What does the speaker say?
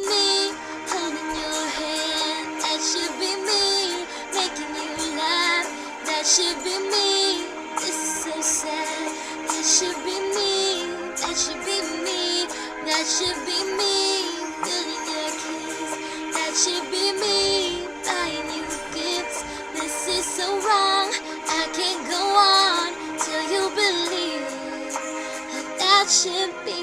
me, holding your hand. That should be me, making you laugh. That should be me. This is so sad. That should be me. That should be me. That should be me. Feeling your kiss. That should be me. Buying you gifts. This is so wrong. I can't go on till you believe that should be